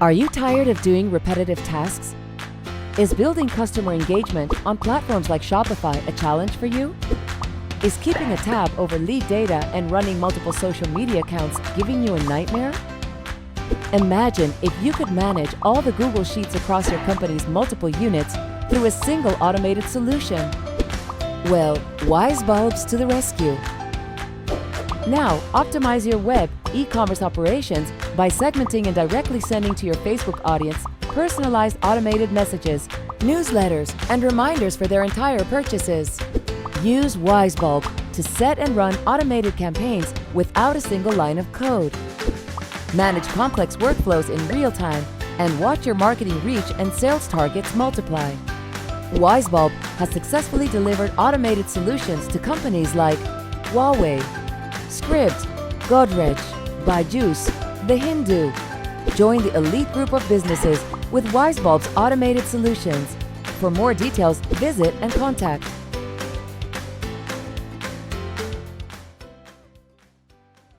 Are you tired of doing repetitive tasks? Is building customer engagement on platforms like Shopify a challenge for you? Is keeping a tab over lead data and running multiple social media accounts giving you a nightmare? Imagine if you could manage all the Google Sheets across your company's multiple units through a single automated solution. Well, Wyzebulb's to the rescue. Now, optimize your web e-commerce operations by segmenting and directly sending to your Facebook audience personalized automated messages, newsletters, and reminders for their entire purchases. Use Wyzebulb to set and run automated campaigns without a single line of code. Manage complex workflows in real time and watch your marketing reach and sales targets multiply. Wyzebulb has successfully delivered automated solutions to companies like Huawei, Script, Godrej, Byju's, The Hindu. Join the elite group of businesses with Wyzebulb's automated solutions. For more details, visit and contact